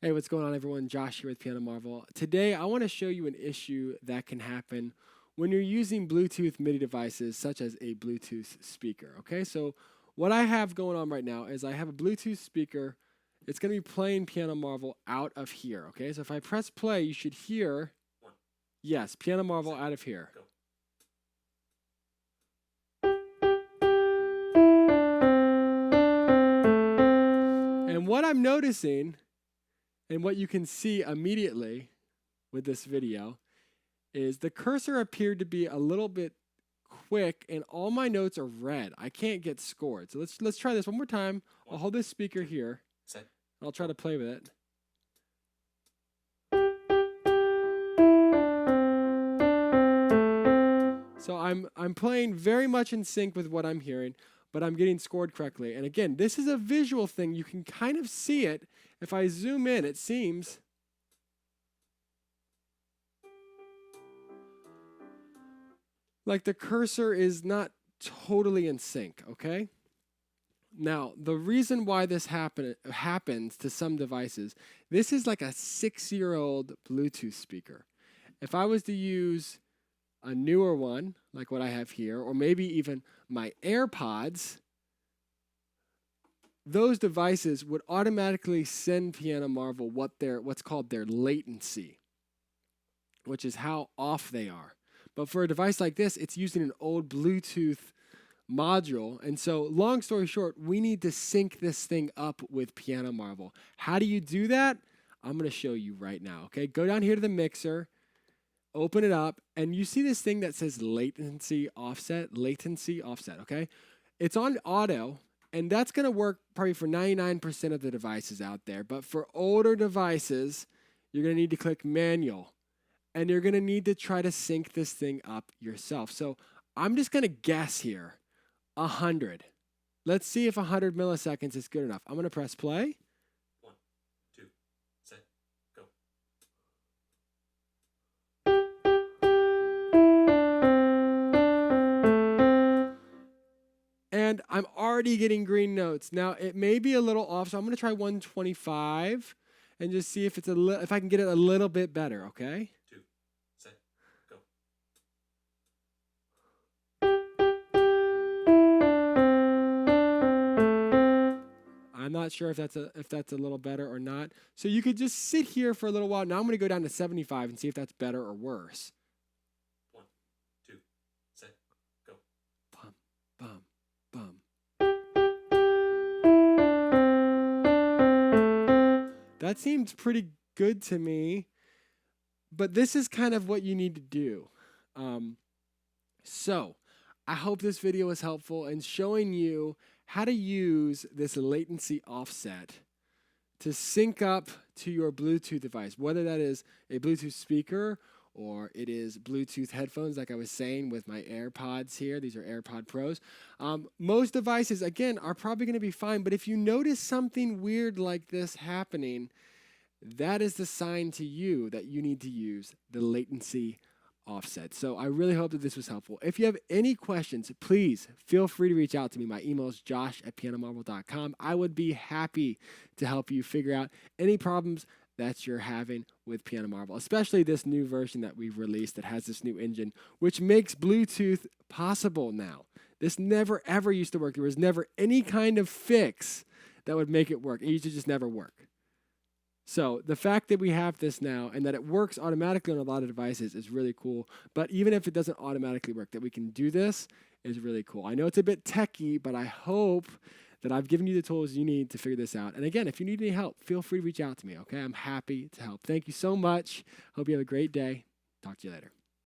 Hey, what's going on, everyone? Josh here with Piano Marvel. Today, I want to show you an issue that can happen when you're using Bluetooth MIDI devices, such as a Bluetooth speaker. Okay, so what I have going on right now is I have a Bluetooth speaker. It's going to be playing Piano Marvel out of here. Okay, so if I press play, you should hear, yes, Piano Marvel out of here. And what I'm noticing, and what you can see immediately with this video, is the cursor appeared to be a little bit quick and all my notes are red. I can't get scored. So let's try this one more time. I'll hold this speaker here. I'll try to play with it. So I'm playing very much in sync with what I'm hearing, but I'm getting scored correctly. And again, this is a visual thing. You can kind of see it. If I zoom in, it seems like the cursor is not totally in sync, okay? Now, the reason why this happens to some devices, this is like a 6-year-old Bluetooth speaker. If I was to use a newer one, like what I have here, or maybe even my AirPods, those devices would automatically send Piano Marvel what's called their latency, which is how off they are. But for a device like this, it's using an old Bluetooth module. And so, long story short, we need to sync this thing up with Piano Marvel. How do you do that? I'm going to show you right now. Okay, go down here to the mixer, open it up, and you see this thing that says Latency Offset. Latency Offset, okay? It's on auto, and that's going to work probably for 99% of the devices out there. But for older devices, you're going to need to click Manual. And you're going to need to try to sync this thing up yourself. So I'm just going to guess here, 100. Let's see if 100 milliseconds is good enough. I'm going to press play. 1, 2, set, go. And I'm already getting green notes. Now, it may be a little off, so I'm going to try 125 and just see if it's if I can get it a little bit better, okay? I'm not sure if that's a little better or not. So you could just sit here for a little while. Now I'm going to go down to 75 and see if that's better or worse. 1, 2, set, go. Bum, bum, bum. That seems pretty good to me. But this is kind of what you need to do. So I hope this video was helpful in showing you how to use this latency offset to sync up to your Bluetooth device, whether that is a Bluetooth speaker or it is Bluetooth headphones, like I was saying with my AirPods here. These are AirPod Pros. Most devices, again, are probably going to be fine, but if you notice something weird like this happening, that is the sign to you that you need to use the latency offset. So I really hope that this was helpful. If you have any questions, please feel free to reach out to me. My email is josh@pianomarvel.com. I would be happy to help you figure out any problems that you're having with Piano Marvel, especially this new version that we've released that has this new engine, which makes Bluetooth possible now. This never ever used to work. There was never any kind of fix that would make it work. It used to just never work. So the fact that we have this now and that it works automatically on a lot of devices is really cool. But even if it doesn't automatically work, that we can do this is really cool. I know it's a bit techy, but I hope that I've given you the tools you need to figure this out. And again, if you need any help, feel free to reach out to me, okay? I'm happy to help. Thank you so much. Hope you have a great day. Talk to you later.